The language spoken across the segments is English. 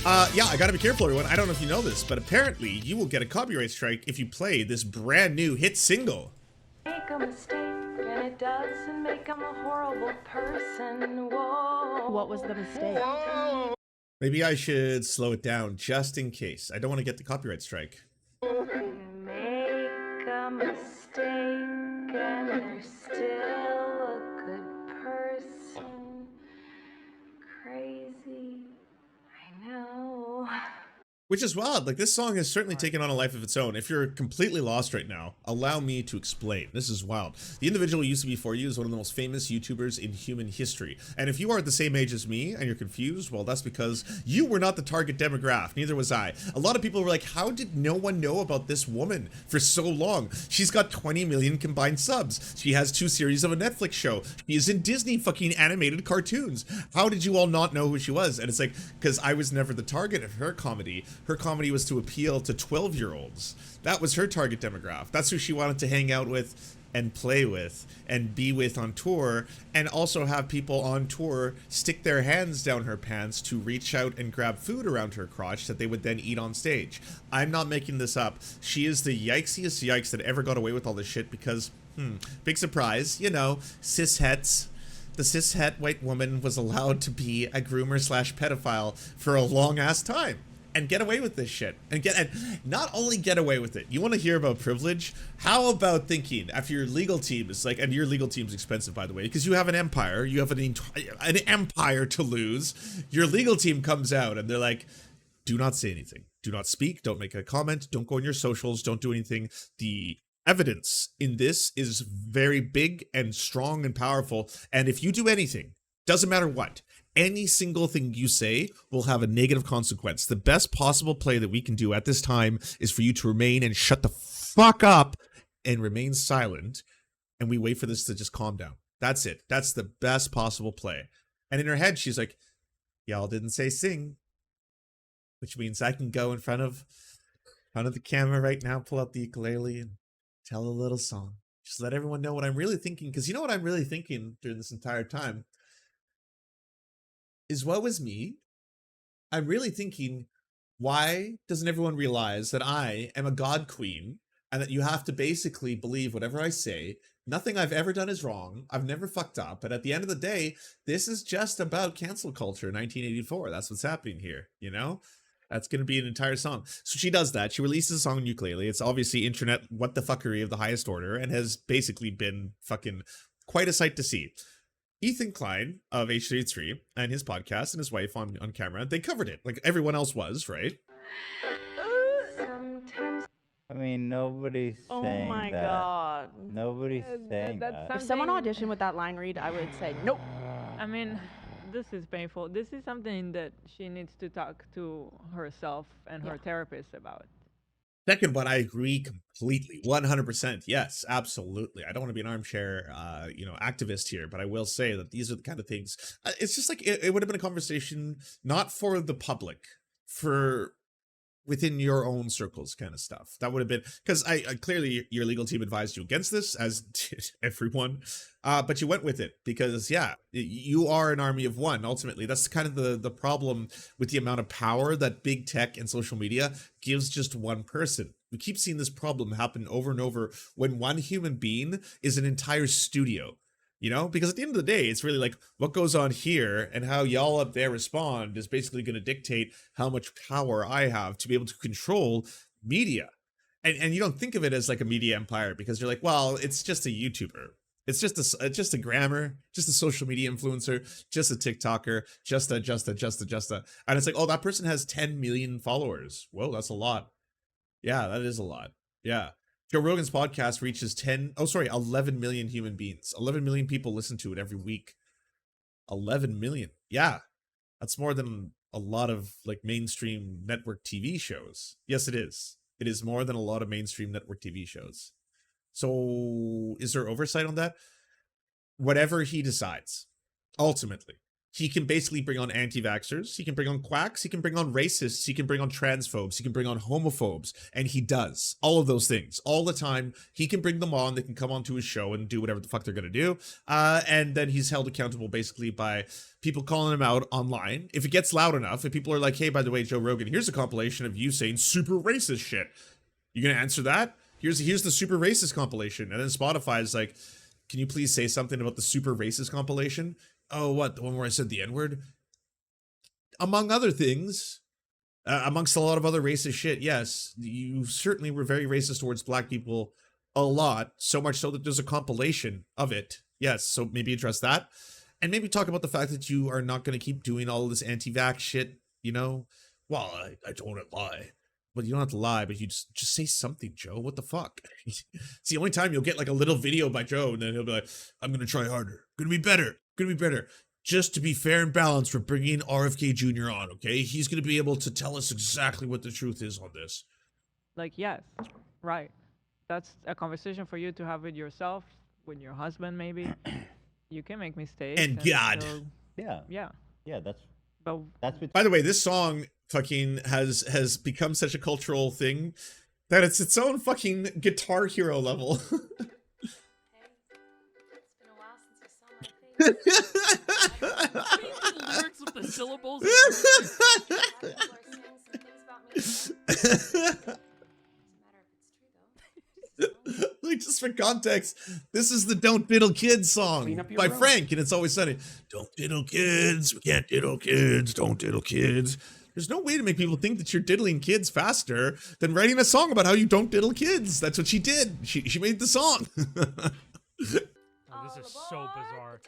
Yeah, I gotta be careful, everyone. I don't know if you know this, but apparently you will get a copyright strike if you play this brand new hit single. Make a mistake and it doesn't make him a horrible person. Whoa. What was the mistake? Maybe I should slow it down just in case. I don't want to get the copyright strike. Make a mistake and you're still a good person. Crazy. I know. Which is wild. Like, this song has certainly taken on a life of its own. If you're completely lost right now, allow me to explain. This is wild. The individual used to be for you is one of the most famous YouTubers in human history. And if you are the same age as me and you're confused, well, that's because you were not the target demographic. Neither was I. A lot of people were like, how did no one know about this woman for so long? She's got 20 million combined subs. She has 2 series of a Netflix show. She is in Disney fucking animated cartoons. How did you all not know who she was? And it's like, because I was never the target of her comedy. Her comedy was to appeal to 12-year-olds. That was her target demographic. That's who she wanted to hang out with and play with and be with on tour, and also have people on tour stick their hands down her pants to reach out and grab food around her crotch that they would then eat on stage. I'm not making this up. She is the yikesiest yikes that ever got away with all this shit because, big surprise, you know, cis-hets. The cis-het white woman was allowed to be a groomer slash pedophile for a long ass time and get away with this shit. And not only get away with it, you want to hear about privilege? How about thinking after your legal team is like, and your legal team's expensive, by the way, because you have an empire, you have an empire to lose. Your legal team comes out and they're like, do not say anything. Do not speak. Don't make a comment. Don't go on your socials. Don't do anything. The evidence in this is very big and strong and powerful. And if you do anything, doesn't matter what, any single thing you say will have a negative consequence. The best possible play that we can do at this time is for you to remain and shut the fuck up and remain silent. And we wait for this to just calm down. That's it. That's the best possible play. And in her head, she's like, y'all didn't say sing, which means I can go in front of the camera right now, pull out the ukulele and tell a little song. Just let everyone know what I'm really thinking. Because you know what I'm really thinking during this entire time? Is what was me. I'm really thinking, why doesn't everyone realize that I am a god queen and that you have to basically believe whatever I say? Nothing I've ever done is wrong. I've never fucked up. But at the end of the day, this is just about cancel culture in 1984. That's what's happening here, you know? That's going to be an entire song. So she does that. She releases a song on ukulele. It's obviously internet what the fuckery of the highest order and has basically been fucking quite a sight to see. Ethan Klein of H3H3 and his podcast and his wife on camera, they covered it like everyone else was, right? I mean, nobody's saying that. Oh my god. Nobody's saying that. If someone auditioned with that line read, I would say nope. I mean, this is painful. This is something that she needs to talk to herself and her therapist about. Second one, I agree completely, 100%. Yes, absolutely. I don't want to be an armchair, activist here, but I will say that these are the kind of things. It's just like it would have been a conversation not for the public, for within your own circles kind of stuff. That would have been, because I clearly your legal team advised you against this, as did everyone, but you went with it because, yeah, you are an army of one. Ultimately, that's kind of the problem with the amount of power that big tech and social media gives just one person. We keep seeing this problem happen over and over when one human being is an entire studio. You know, because at the end of the day, it's really like what goes on here and how y'all up there respond is basically going to dictate how much power I have to be able to control media. And you don't think of it as like a media empire because you're like, well, it's just a YouTuber. It's just a grammar, just a social media influencer, just a TikToker, just a. And it's like, oh, that person has 10 million followers. Whoa, that's a lot. Yeah, that is a lot. Yeah. Joe Rogan's podcast reaches 11 million human beings. 11 million people listen to it every week. 11 million. Yeah. That's more than a lot of like mainstream network TV shows. Yes, it is. It is more than a lot of mainstream network TV shows. So is there oversight on that? Whatever he decides, ultimately, he can basically bring on anti-vaxxers, he can bring on quacks, he can bring on racists, he can bring on transphobes, he can bring on homophobes, and he does all of those things all the time. He can bring them on, they can come onto his show and do whatever the fuck they're gonna do, and then he's held accountable basically by people calling him out online. If it gets loud enough, if people are like, hey, by the way, Joe Rogan, here's a compilation of you saying super racist shit, you gonna answer that? Here's the super racist compilation. And then Spotify is like, can you please say something about the super racist compilation? Oh, what? The one where I said the N-word? Among other things, amongst a lot of other racist shit, yes, you certainly were very racist towards black people a lot, so much so that there's a compilation of it. Yes, so maybe address that. And maybe talk about the fact that you are not going to keep doing all of this anti-vax shit, you know? Well, I don't want to lie. But you don't have to lie, but you just say something, Joe. What the fuck? It's the only time you'll get like a little video by Joe, and then he'll be like, I'm going to try harder. Going to be better. Going to be better. Just to be fair and balanced, we're bringing RFK Jr. on, okay? He's going to be able to tell us exactly what the truth is on this. Like, yes, right. That's a conversation for you to have with yourself, with your husband, maybe. You can make mistakes. And God. still- Yeah. yeah. Yeah, But that's what By the way, this song fucking has become such a cultural thing that it's its own fucking Guitar Hero level. Hey, it's been a while since you saw my face. The lyrics with the syllables. A lot of people are saying some things about me. Doesn't matter if it's true, though. Like, just for context, this is the Don't Diddle Kids song Clean up your by room. Frank, and It's Always Sunny. Don't diddle kids, we can't diddle kids, don't diddle kids. There's no way to make people think that you're diddling kids faster than writing a song about how you don't diddle kids. That's what she did. She made the song. Oh, this is so bizarre.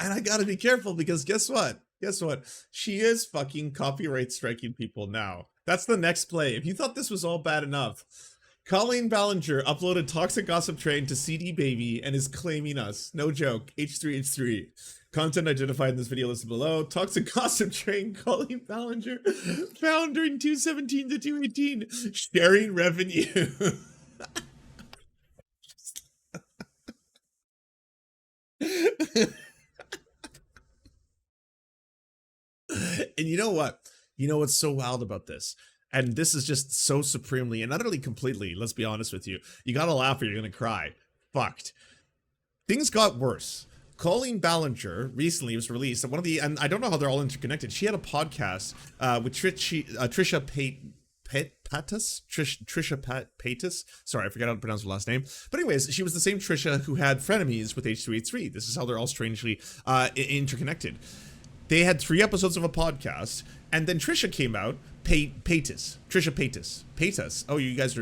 And I gotta be careful because guess what? Guess what? She is fucking copyright striking people now. That's the next play. If you thought this was all bad enough, Colleen Ballinger uploaded Toxic Gossip Train to CD Baby and is claiming us. No joke. H3H3. Content identified in this video listed below. Toxic Gossip Train, Colleen Ballinger, found during 217 to 218. Sharing revenue. And you know what? You know what's so wild about this? And this is just so supremely and utterly completely, let's be honest with you. You gotta laugh or you're gonna cry. Fucked. Things got worse. Colleen Ballinger recently was released, and I don't know how they're all interconnected. She had a podcast with Trisha Paytas. Sorry, I forgot how to pronounce her last name. But anyways, she was the same Trisha who had frenemies with H3H3. This is how they're all strangely interconnected. They had 3 episodes of a podcast, and then Trisha came out. Trisha Paytas. Oh, you guys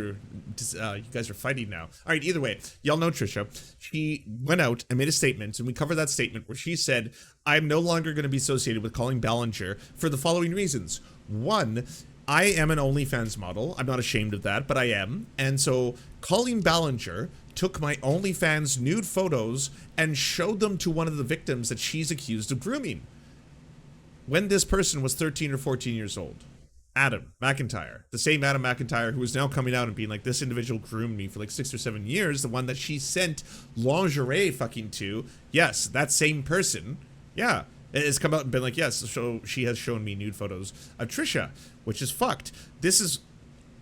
are fighting now. All right. Either way, y'all know Trisha. She went out and made a statement, and we covered that statement where she said, "I'm no longer going to be associated with Colleen Ballinger for the following reasons. 1, I am an OnlyFans model. I'm not ashamed of that, but I am. And so Colleen Ballinger took my OnlyFans nude photos and showed them to one of the victims that she's accused of grooming when this person was 13 or 14 years old. Adam McIntyre, the same Adam McIntyre who is now coming out and being like, this individual groomed me for like 6 or 7 years, the one that she sent lingerie fucking to. Yes, that same person, yeah, has come out and been like, yes, so she has shown me nude photos of Trisha, which is fucked. This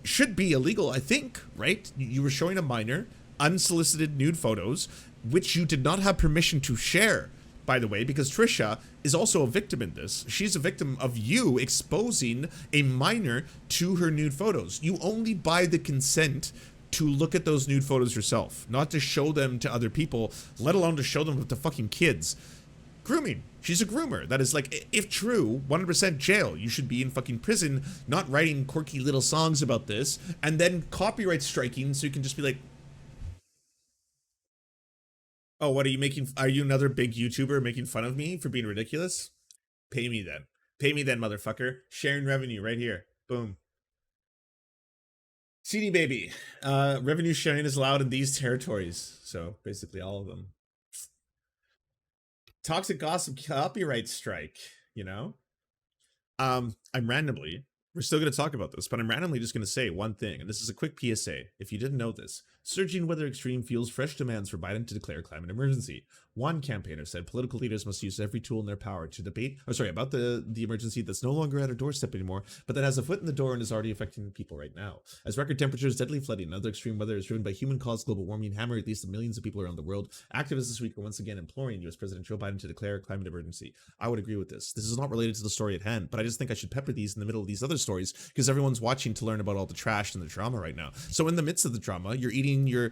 should be illegal, I think, right? You were showing a minor unsolicited nude photos, which you did not have permission to share, by the way, because Trisha is also a victim in this. She's a victim of you exposing a minor to her nude photos. You only buy the consent to look at those nude photos yourself, not to show them to other people, let alone to show them to fucking kids. Grooming. She's a groomer. That is like, if true, 100% jail. You should be in fucking prison, not writing quirky little songs about this, and then copyright striking so you can just be like, oh, what are you making? Are you another big YouTuber making fun of me for being ridiculous? Pay me then. Pay me then, motherfucker. Sharing revenue right here. Boom. CD Baby. Revenue sharing is allowed in these territories. So basically all of them. toxic gossip copyright strike, you know? We're still going to talk about this, but I'm randomly just going to say one thing, and this is a quick PSA. If you didn't know this, surging weather extreme fuels fresh demands for Biden to declare climate emergency. One campaigner said political leaders must use every tool in their power to debate, about the emergency that's no longer at our doorstep anymore, but that has a foot in the door and is already affecting people right now. As record temperatures, deadly flooding, and other extreme weather is driven by human-caused global warming, hammer at least millions of people around the world, activists this week are once again imploring U.S. President Joe Biden to declare a climate emergency. I would agree with this. This is not related to the story at hand, but I just think I should pepper these in the middle of these other stories because everyone's watching to learn about all the trash and the drama right now. So in the midst of the drama, you're eating your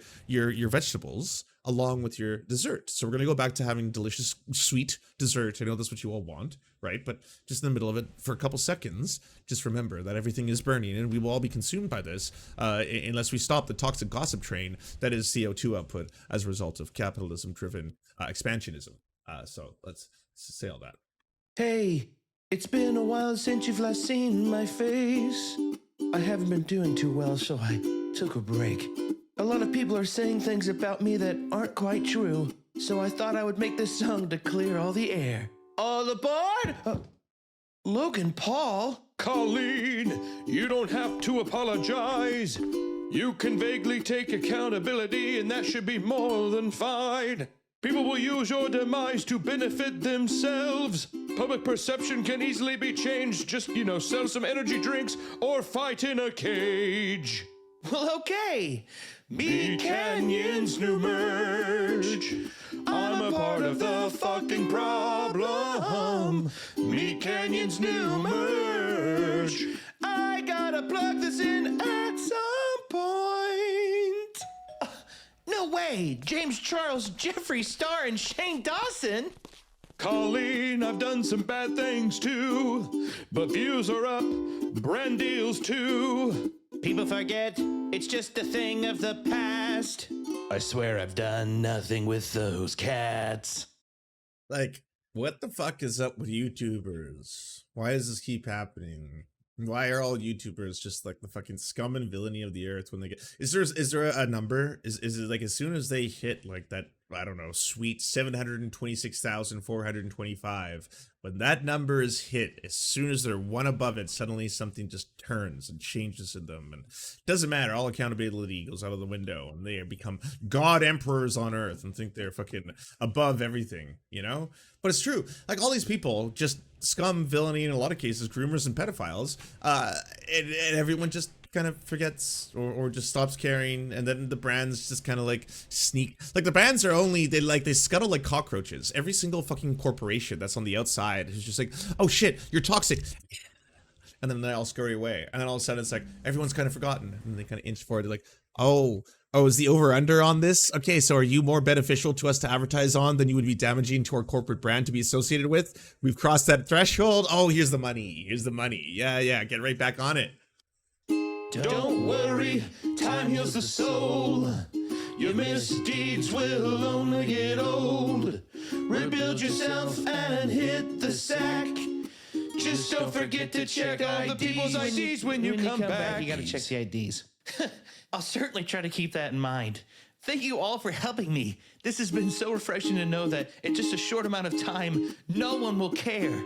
vegetables along with your dessert. So we're going to go back to having delicious sweet dessert. I know that's what you all want, right? But just in the middle of it for a couple seconds, just remember that everything is burning and we will all be consumed by this unless we stop the toxic gossip train that is CO2 output as a result of capitalism-driven expansionism. So let's say all that. Hey, it's been a while since you've last seen my face. I haven't been doing too well, so I took a break. A lot of people are saying things about me that aren't quite true, so I thought I would make this song to clear all the air. All aboard! Logan Paul? Colleen, you don't have to apologize. You can vaguely take accountability, and that should be more than fine. People will use your demise to benefit themselves. Public perception can easily be changed. Just, sell some energy drinks or fight in a cage. Well, okay. Meet Canyon's new merch. I'm a part of the fucking problem. Meet Canyon's new merch. I gotta plug this in at some point. No way! James Charles, Jeffree Star, and Shane Dawson? Colleen, I've done some bad things too, but views are up, brand deals too. People forget, it's just a thing of the past. I swear I've done nothing with those cats. Like, what the fuck is up with YouTubers? Why does this keep happening? Why are all YouTubers just like the fucking scum and villainy of the earth when they get... Is there a number? Is it like as soon as they hit like that, I don't know, sweet 726,425, when that number is hit, as soon as they're one above it, suddenly something just turns and changes in them, and it doesn't matter, all accountability goes out of the window, and they become god emperors on earth and think they're fucking above everything, But it's true, like all these people, just scum, villainy, in a lot of cases, groomers and pedophiles, and everyone just kind of forgets or just stops caring, and then the brands just kind of like sneak, like the brands are only, they scuttle like cockroaches. Every single fucking corporation that's on the outside is just like, oh shit, you're toxic, and then they all scurry away, and then all of a sudden it's like everyone's kind of forgotten, and they kind of inch forward. They're like, oh, is the over under on this? Okay, so are you more beneficial to us to advertise on than you would be damaging to our corporate brand to be associated with? We've crossed that threshold. Oh, here's the money. Yeah, get right back on it. Don't worry, time heals the soul. Your misdeeds will only get old. Rebuild yourself and hit the sack. Just don't forget to check all the people's IDs when you come back. You gotta check the IDs. I'll certainly try to keep that in mind. Thank you all for helping me. This has been so refreshing to know that in just a short amount of time, no one will care.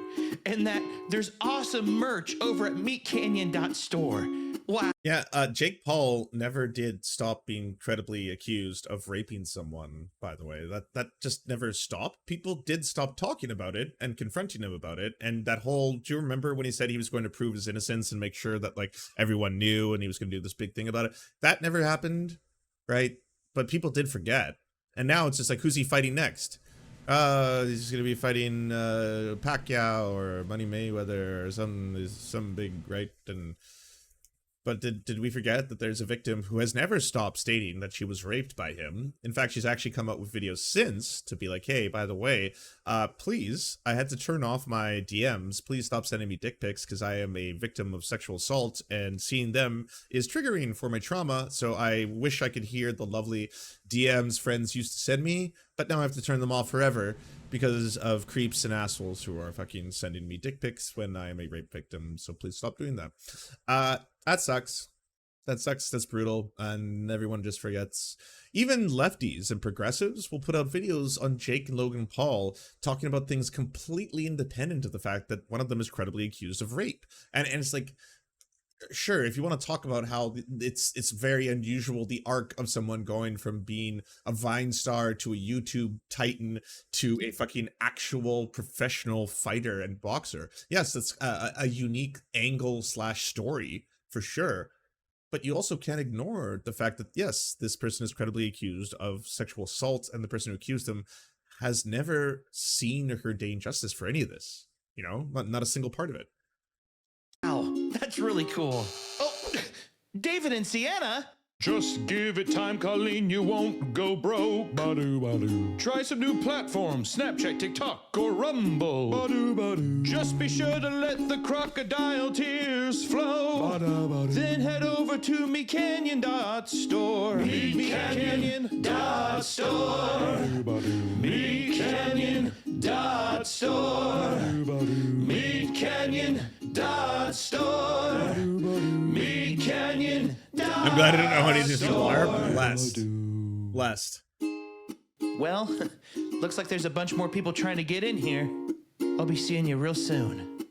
And that there's awesome merch over at meetcanyon.store. Wow. Yeah, Jake Paul never did stop being credibly accused of raping someone, by the way. That just never stopped. People did stop talking about it and confronting him about it. And that whole, do you remember when he said he was going to prove his innocence and make sure that like everyone knew and he was going to do this big thing about it? That never happened, right? But people did forget. And now it's just like, who's he fighting next? He's going to be fighting Pacquiao or Money Mayweather or some big, right? But did we forget that there's a victim who has never stopped stating that she was raped by him? In fact, she's actually come out with videos since to be like, hey, by the way, please, I had to turn off my DMs. Please stop sending me dick pics because I am a victim of sexual assault and seeing them is triggering for my trauma. So I wish I could hear the lovely DMs friends used to send me, but now I have to turn them off forever because of creeps and assholes who are fucking sending me dick pics when I am a rape victim. So please stop doing that. That sucks. That sucks. That's brutal. And everyone just forgets. Even lefties and progressives will put out videos on Jake and Logan Paul talking about things completely independent of the fact that one of them is credibly accused of rape. And it's like, sure, if you want to talk about how it's very unusual, the arc of someone going from being a Vine star to a YouTube titan to a fucking actual professional fighter and boxer. Yes, that's a unique angle / story for sure. But you also can't ignore the fact that, yes, this person is credibly accused of sexual assault, and the person who accused them has never seen or heard justice for any of this. You know, not a single part of it. Wow, that's really cool. Oh, David and Sienna. Just give it time, Colleen, you won't go broke. Badu, badu. Try some new platforms, Snapchat, TikTok, or Rumble. Badu, badu. Just be sure to let the crocodile tears flow. Badu, badu. Then head over to MeCanyon.store. MeCanyon.store. MeCanyon.store. MeCanyon.store. MeCanyon. I'm glad I don't know how to use people are blessed. Blessed. Well, looks like there's a bunch more people trying to get in here. I'll be seeing you real soon.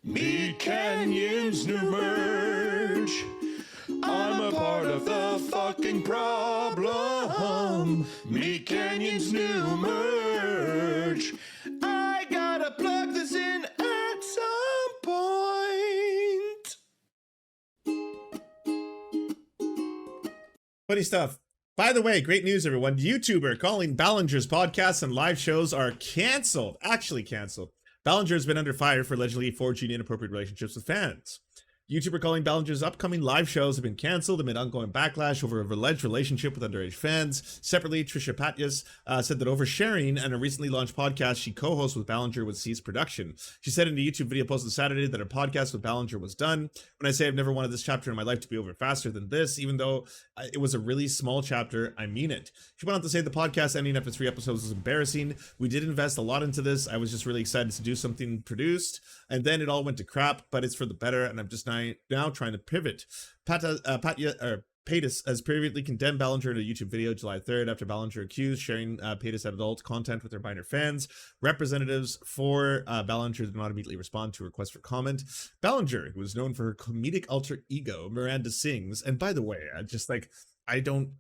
MeCanyon's new merch. I'm a part of the fucking problem. MeCanyon's new merch. I gotta plug this in at some point. Funny stuff. By the way, great news, everyone. YouTuber Colleen Ballinger's podcasts and live shows are canceled. Actually canceled. Ballinger has been under fire for allegedly forging inappropriate relationships with fans. YouTuber Colleen Ballinger's upcoming live shows have been canceled amid ongoing backlash over an alleged relationship with underage fans. Separately, Trisha Paytas said that oversharing and a recently launched podcast she co-hosts with Ballinger would cease production. She said in a YouTube video posted Saturday that her podcast with Ballinger was done. When I say I've never wanted this chapter in my life to be over faster than this, even though it was a really small chapter, I mean it. She went on to say the podcast ending after 3 episodes was embarrassing. We did invest a lot into this. I was just really excited to do something produced, and then it all went to crap, but it's for the better, and I'm just now trying to pivot. Paytas has previously condemned Ballinger in a YouTube video July 3rd after Ballinger accused sharing Paytas adult content with their minor fans. Representatives for Ballinger did not immediately respond to a request for comment. Ballinger, who is known for her comedic alter ego, Miranda Sings, and by the way, I don't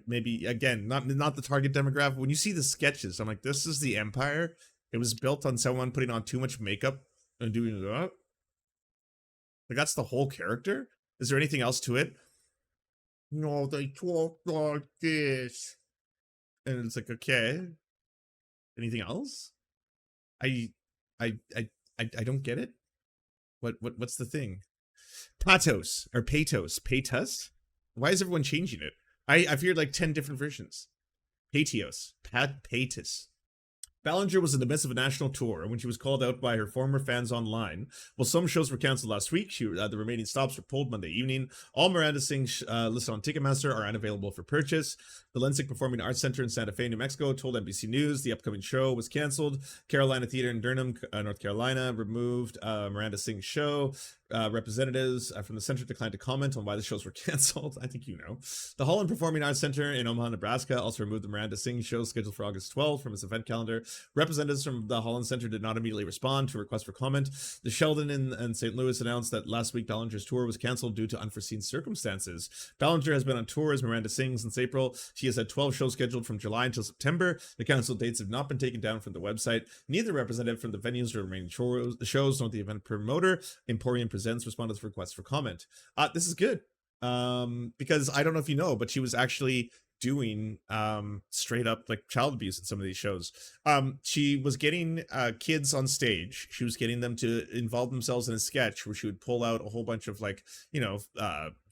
maybe again not the target demographic. When you see the sketches, I'm like, this is the empire. It was built on someone putting on too much makeup and doing that. Like, that's the whole character? Is there anything else to it? No, they talk like this. And it's like, okay. Anything else? I don't get it. What's the thing? Patos or Paytas? Why is everyone changing it? I've heard like 10 different versions. Paytas. Ballinger was in the midst of a national tour when she was called out by her former fans online. While some shows were canceled last week, the remaining stops were pulled Monday evening. All Miranda Sings listed on Ticketmaster are unavailable for purchase. The Lensic Performing Arts Center in Santa Fe, New Mexico, told NBC News the upcoming show was canceled. Carolina Theater in Durham, North Carolina, removed Miranda Sings' show. Representatives from the center declined to comment on why the shows were canceled. I think you know. The Holland Performing Arts Center in Omaha, Nebraska also removed the Miranda Sings show scheduled for August 12th from its event calendar. Representatives from the Holland Center did not immediately respond to a request for comment. The Sheldon in St. Louis announced that last week Ballinger's tour was canceled due to unforeseen circumstances. Ballinger has been on tour as Miranda Sings since April. She has had 12 shows scheduled from July until September. The canceled dates have not been taken down from the website. Neither representative from the venues or remaining shows nor the event promoter, Emporium Presents, responded to requests for comment. This is good. Because I don't know if you know, but she was actually doing straight up like child abuse in some of these shows. She was getting kids on stage. She was getting them to involve themselves in a sketch where she would pull out a whole bunch of like,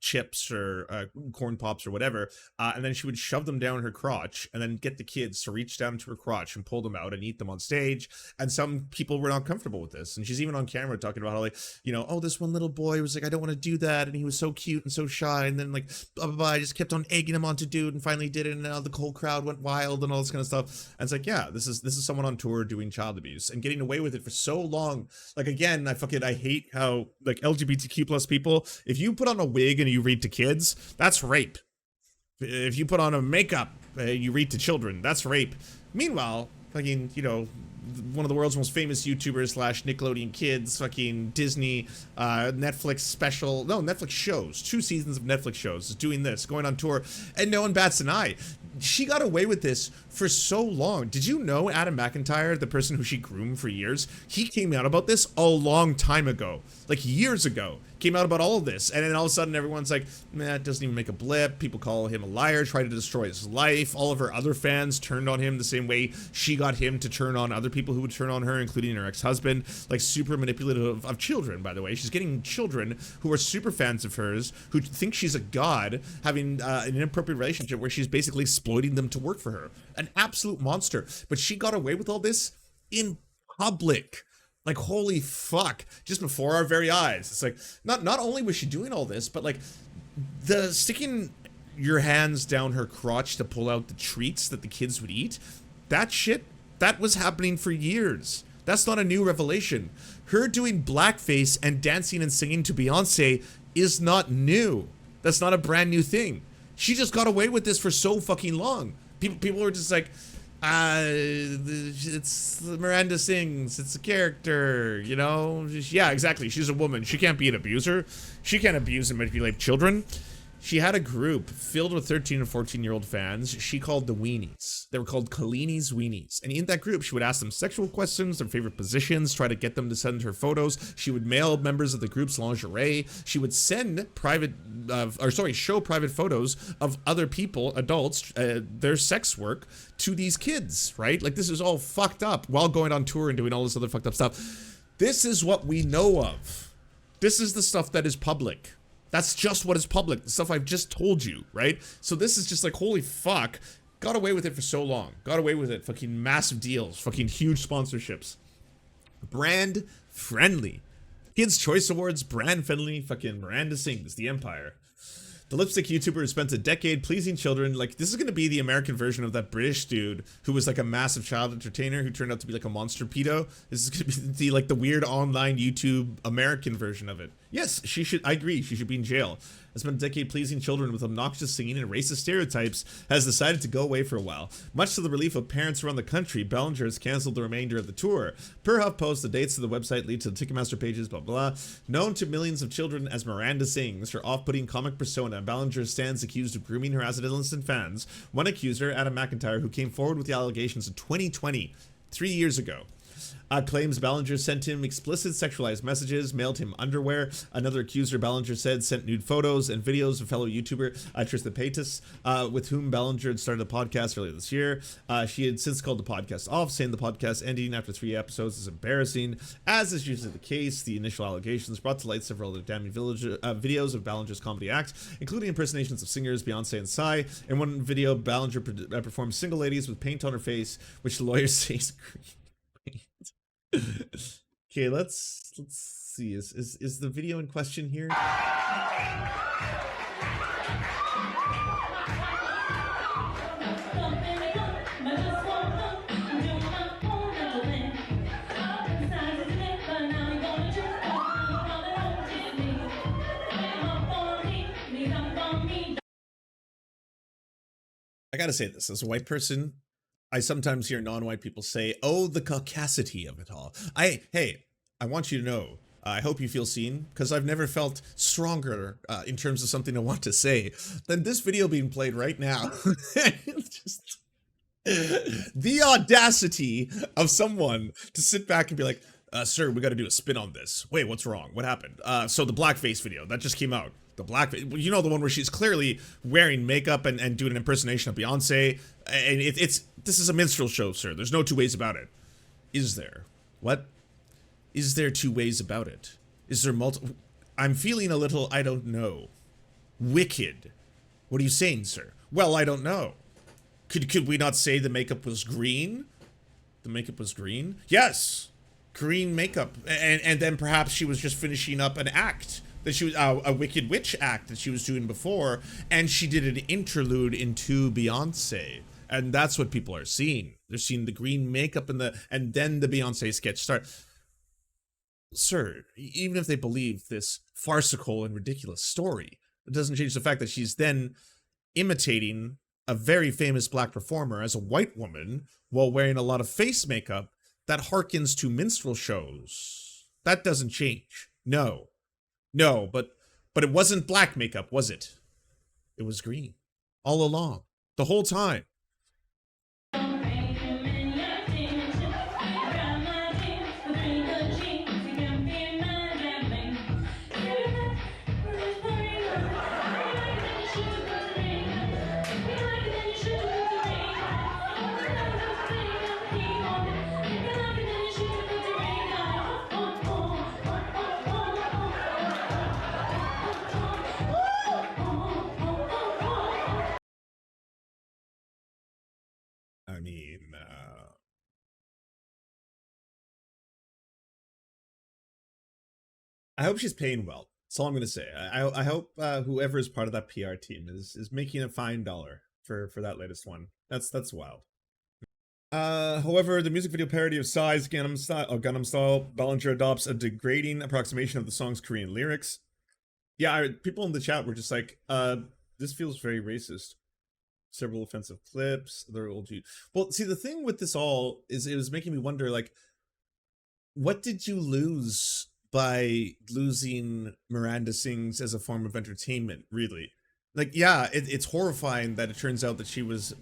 chips or corn pops or whatever, and then she would shove them down her crotch and then get the kids to reach down to her crotch and pull them out and eat them on stage. And some people were not comfortable with this, and she's even on camera talking about how, like, oh, this one little boy was like, I don't want to do that, and he was so cute and so shy, and then like blah blah blah, I just kept on egging him on to do it, and finally finally did it, and now the whole crowd went wild and all this kind of stuff. And it's like, yeah, this is someone on tour doing child abuse and getting away with it for so long. Like, again, I hate how, like, LGBTQ plus people, if you put on a wig and you read to kids, that's rape. If you put on a makeup, you read to children, that's rape. Meanwhile, fucking, you know, one of the world's most famous YouTubers / Nickelodeon Kids, fucking Disney, Netflix shows, 2 seasons of Netflix shows, is doing this, going on tour, and no one bats an eye. She got away with this for so long. Did you know Adam McIntyre, the person who she groomed for years, he came out about this a long time ago, like years ago, came out about all of this, and then all of a sudden everyone's like, man, it doesn't even make a blip. People call him a liar, try to destroy his life. All of her other fans turned on him the same way she got him to turn on other people who would turn on her, including her ex-husband. Like, super manipulative of children, by the way. She's getting children who are super fans of hers, who think she's a god, having an inappropriate relationship where she's basically exploiting them to work for her. An absolute monster. But she got away with all this in public. Like, holy fuck, just before our very eyes. It's like, not only was she doing all this, but like, the sticking your hands down her crotch to pull out the treats that the kids would eat, that shit, that was happening for years. That's not a new revelation. Her doing blackface and dancing and singing to Beyonce is not new. That's not a brand new thing. She just got away with this for so fucking long. People were just like, it's Miranda sings, it's a character, you know? Yeah, exactly, she's a woman, she can't be an abuser, she can't abuse and manipulate children. She had a group filled with 13 and 14-year-old fans she called the Weenies. They were called Colleen's Weenies. And in that group, she would ask them sexual questions, their favorite positions, try to get them to send her photos. She would mail members of the group's lingerie. She would send show private photos of other people, adults, their sex work to these kids, right? Like, this is all fucked up while going on tour and doing all this other fucked up stuff. This is what we know of. This is the stuff that is public. That's just what is public, the stuff I've just told you, right? So this is just like, holy fuck, got away with it for so long. Got away with it, fucking massive deals, fucking huge sponsorships. Brand friendly. Kids' Choice Awards, brand friendly, fucking Miranda sings, The Empire. The lipstick YouTuber who spent a decade pleasing children. Like, this is going to be the American version of that British dude who was like a massive child entertainer who turned out to be like a monster pedo. This is going to be like the weird online YouTube American version of it. Yes, I agree, she should be in jail. Has spent a decade pleasing children with obnoxious singing and racist stereotypes, has decided to go away for a while. Much to the relief of parents around the country, Ballinger has canceled the remainder of the tour. Per HuffPost, the dates of the website lead to the Ticketmaster pages, blah, blah. Known to millions of children as Miranda Sings, her off-putting comic persona, Ballinger stands accused of grooming her adolescent fans. One accuser, Adam McIntyre, who came forward with the allegations in 2020, 3 years ago, claims Ballinger sent him explicit sexualized messages, mailed him underwear. Another accuser, Ballinger said, sent nude photos and videos of fellow YouTuber Tristan Paytas, with whom Ballinger had started a podcast earlier this year. She had since called the podcast off, saying the podcast ending after 3 episodes is embarrassing. As is usually the case, the initial allegations brought to light several other damning videos of Ballinger's comedy act, including impersonations of singers Beyonce and Psy. In one video, Ballinger performed Single Ladies with paint on her face, which the lawyers say is green. Okay, let's see. Is the video in question here? I gotta say this, as a white person, I sometimes hear non-white people say, oh, the caucasity of it all. I want you to know, I hope you feel seen, because I've never felt stronger in terms of something I want to say than this video being played right now. It's just the audacity of someone to sit back and be like, sir, we got to do a spin on this. Wait, what's wrong? What happened? So the blackface video, that just came out. The blackface, you know, the one where she's clearly wearing makeup and doing an impersonation of Beyonce. And this is a minstrel show, sir. There's no 2 ways about it. Is there? What? Is there 2 ways about it? Is there I'm feeling a little, I don't know. Wicked. What are you saying, sir? Well, I don't know. Could we not say the makeup was green? The makeup was green? Yes. Green makeup. And then perhaps she was just finishing up an act that she was a Wicked Witch act that she was doing before, and she did an interlude into Beyonce. And that's what people are seeing. They're seeing the green makeup and then the Beyonce sketch start. Sir, even if they believe this farcical and ridiculous story, it doesn't change the fact that she's then imitating a very famous black performer as a white woman while wearing a lot of face makeup that harkens to minstrel shows. That doesn't change. No, but it wasn't black makeup, was it? It was green all along, the whole time. I mean, I hope she's paying well. That's all I'm gonna say. I hope whoever is part of that PR team is making a fine dollar for that latest one. That's wild. However, the music video parody of Psy's Gangnam Style, Ballinger adopts a degrading approximation of the song's Korean lyrics. Yeah, people in the chat were just like, this feels very racist. Several offensive clips. They're old. Well, see, the thing with this all is it was making me wonder, like, what did you lose by losing Miranda Sings as a form of entertainment, really? Like, yeah, it's horrifying that it turns out that she was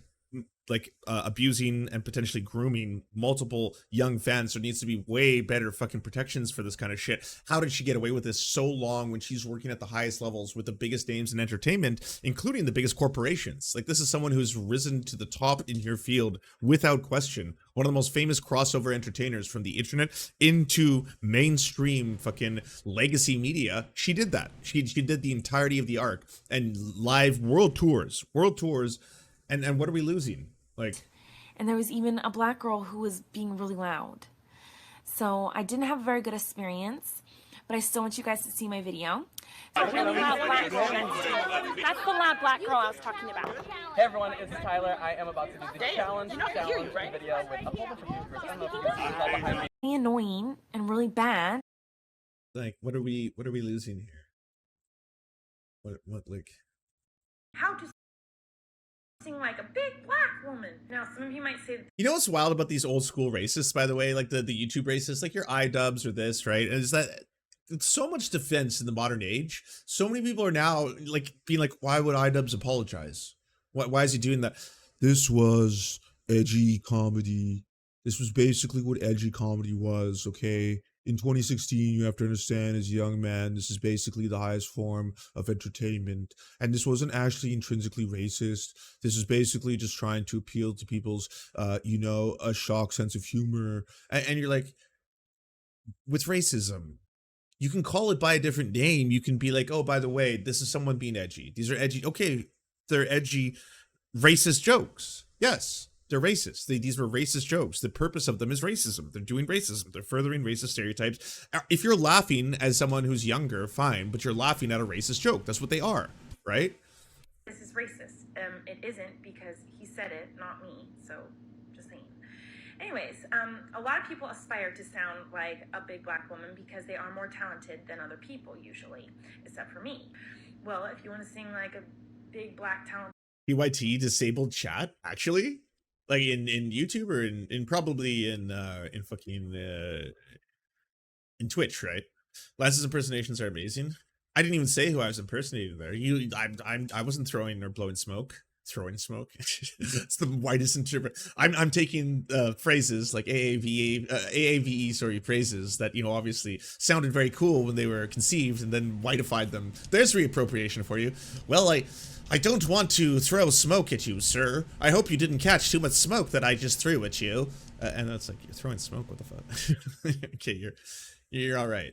like abusing and potentially grooming multiple young fans. There needs to be way better fucking protections for this kind of shit. How did she get away with this so long when she's working at the highest levels with the biggest names in entertainment, including the biggest corporations? Like, this is someone who's risen to the top in her field without question. One of the most famous crossover entertainers from the internet into mainstream fucking legacy media. She did that. She did the entirety of the arc and live world tours. And what are we losing? Like, and there was even a black girl who was being really loud. So I didn't have a very good experience, but I still want you guys to see my video. That's the loud black girl I was talking about. Hey everyone, it's Tyler. I am about to do the challenge video with a whole bunch of YouTubers. I don't know if you can see that behind me. Really annoying and really bad. Like, what are we losing here? What like? How to sing like a big black woman. Now, some of you might say, you know what's wild about these old school racists, by the way, like the YouTube racists, like your iDubbbz or this, right? And is that it's so much defense in the modern age. So many people are now like being like, why would iDubbbz apologize? Why is he doing that? This was edgy comedy. This was basically what edgy comedy was, okay? In 2016, you have to understand, as a young man, this is basically the highest form of entertainment. And this wasn't actually intrinsically racist. This is basically just trying to appeal to people's, a shock sense of humor. And you're like, with racism, you can call it by a different name. You can be like, oh, by the way, this is someone being edgy. These are edgy. Okay, they're edgy, racist jokes. Yes. They're racist. These were racist jokes. The purpose of them is racism. They're doing racism. They're furthering racist stereotypes. If you're laughing as someone who's younger, fine, but you're laughing at a racist joke. That's what they are, right? this is racist. It isn't, because he said it, not me. So, just saying. Anyways, a lot of people aspire to sound like a big black woman because they are more talented than other people usually, except for me. Well, if you want to sing like a big black talent. PYT disabled chat, actually? Like in YouTube or in probably in fucking in Twitch, right? Lance's impersonations are amazing. I didn't even say who I was impersonating there. I wasn't throwing or blowing smoke. Throwing smoke. It's the widest interpret. I'm taking phrases like AAVE phrases that, you know, obviously sounded very cool when they were conceived, and then whiteified them. There's reappropriation for you. Well, I don't want to throw smoke at you, sir. I hope you didn't catch too much smoke that I just threw at you. And that's like, you're throwing smoke. What the fuck? Okay, you're all right.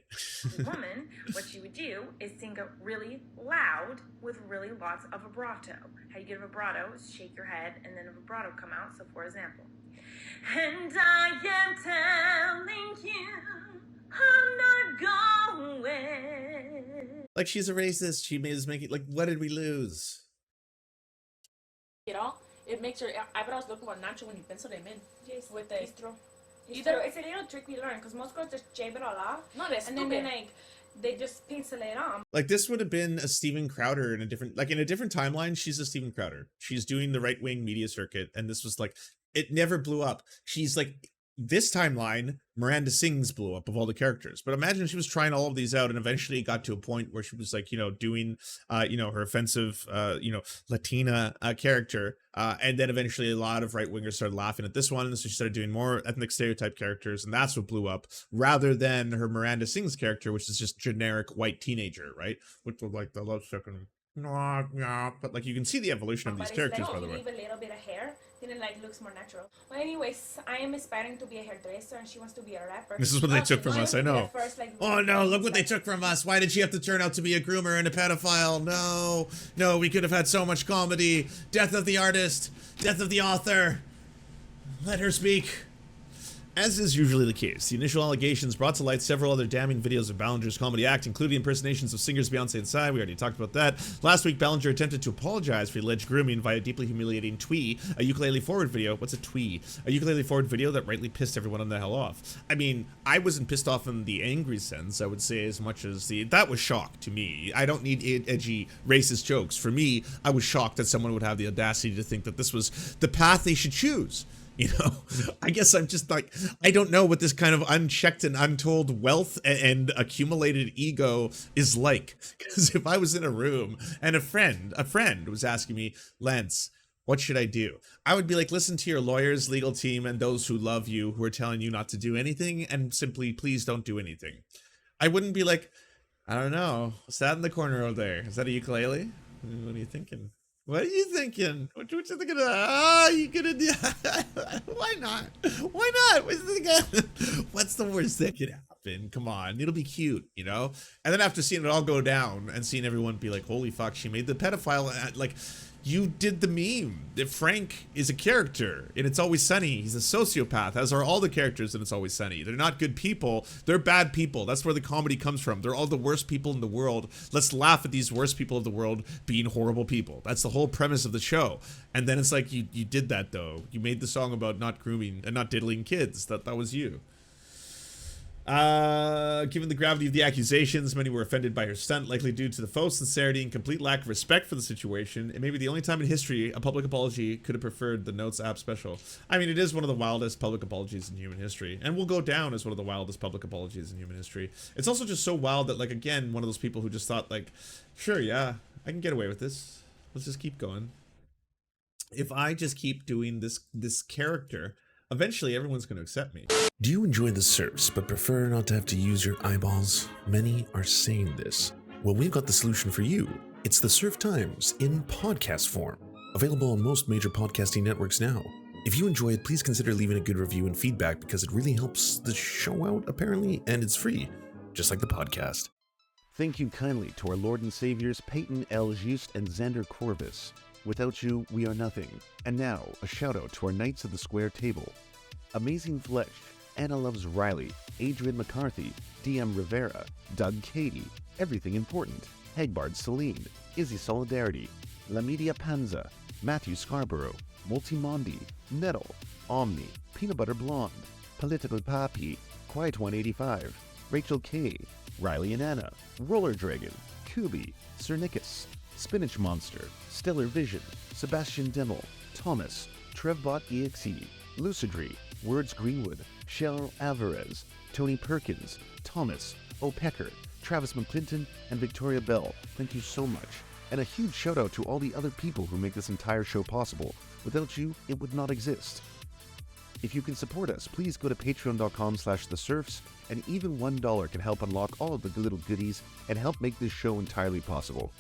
Woman, what she would do is sing it really loud with really lots of vibrato. How you get a vibrato is shake your head and then a vibrato come out. So for example, and I am telling you, I'm not going. Like, she's a racist. She is making, like, what did we lose? It all, it makes your eyebrows look more natural when you pencil them in. Yes, with the it's true. It's a little trick we learned because most girls just shave it all off. No, that's and then they just pencil it on. Like, this would have been a Steven Crowder in a different, like, in a different timeline. She's a Steven Crowder. She's doing the right-wing media circuit, and this was like, it never blew up. She's like, this timeline, Miranda Sings blew up of all the characters. But imagine she was trying all of these out and eventually got to a point where she was like, you know, doing, you know, her offensive, you know, Latina character. And then eventually a lot of right-wingers started laughing at this one. And so she started doing more ethnic stereotype characters. And that's what blew up, rather than her Miranda Sings character, which is just generic white teenager, right? Which was like the love sucking. But like, you can see the evolution of these characters, by the way. Leave a little bit of hair, then it like looks more natural. Well, anyways, I am aspiring to be a hairdresser, and she wants to be a rapper. This is what they took from us, I know. First, like, oh no, look what they took from us. Why did she have to turn out to be a groomer and a pedophile? No, we could have had so much comedy. Death of the artist, death of the author. Let her speak. As is usually the case, the initial allegations brought to light several other damning videos of Ballinger's comedy act, including impersonations of singers Beyonce and Psy. We already talked about that. Last week, Ballinger attempted to apologize for alleged grooming via deeply humiliating twee, a ukulele forward video. What's a twee? A ukulele forward video that rightly pissed everyone on the hell off. I mean, I wasn't pissed off in the angry sense, I would say, as much as that was shock to me. I don't need edgy racist jokes. For me, I was shocked that someone would have the audacity to think that this was the path they should choose. You know, I guess I'm just like, I don't know what this kind of unchecked and untold wealth and accumulated ego is like. Because if I was in a room and a friend was asking me, Lance, what should I do? I would be like, listen to your lawyers, legal team, and those who love you, who are telling you not to do anything, and simply, please don't do anything. I wouldn't be like, I don't know, what's that in the corner over there? Is that a ukulele? What are you thinking? What are you thinking? What you thinking of? Oh, you gonna do? Why not? Why not? What's the worst that could happen? Come on, it'll be cute, you know? And then after seeing it all go down and seeing everyone be like, holy fuck, she made the pedophile, like, you did the meme. If Frank is a character in It's Always Sunny, he's a sociopath, as are all the characters in It's Always Sunny. They're not good people, they're bad people. That's where the comedy comes from. They're all the worst people in the world. Let's laugh at these worst people of the world being horrible people. That's the whole premise of the show. And then it's like, you did that though. You made the song about not grooming and not diddling kids. That was you. Given the gravity of the accusations, many were offended by her stunt, likely due to the faux sincerity and complete lack of respect for the situation. It may be the only time in history a public apology could have preferred the Notes app special. I mean, it is one of the wildest public apologies in human history, and will go down as one of the wildest public apologies in human history. It's also just so wild that, like, again, one of those people who just thought, like, sure, yeah, I can get away with this. Let's just keep going. If I just keep doing this character, eventually everyone's going to accept me. Do you enjoy the Serfs but prefer not to have to use your eyeballs? Many are saying this. Well, we've got the solution for you. It's the Serf Times in podcast form. Available on most major podcasting networks now. If you enjoy it, please consider leaving a good review and feedback because it really helps the show out, apparently, and it's free, just like the podcast. Thank you kindly to our Lord and Saviors Peyton L. Just and Xander Corvus. Without you, we are nothing. And now, a shout out to our Knights of the Square Table. Amazing Flesh, Anna Loves Riley, Adrian McCarthy, DM Rivera, Doug Cady, Everything Important, Hagbard Celine, Izzy Solidarity, La Media Panza, Matthew Scarborough, Multimondi, Metal, Omni, Peanut Butter Blonde, Political Papi, Quiet 185, Rachel K, Riley and Anna, Roller Dragon, Kubi, Cernicus, Spinach Monster, Stellar Vision, Sebastian Dimmel, Thomas, Trevbot EXE, Lucidry, Words Greenwood, Cheryl Alvarez, Tony Perkins, Thomas, O'Pecker, Travis McClinton, and Victoria Bell. Thank you so much. And a huge shout out to all the other people who make this entire show possible. Without you, it would not exist. If you can support us, please go to patreon.com/theserfs, and even $1 can help unlock all of the little goodies and help make this show entirely possible.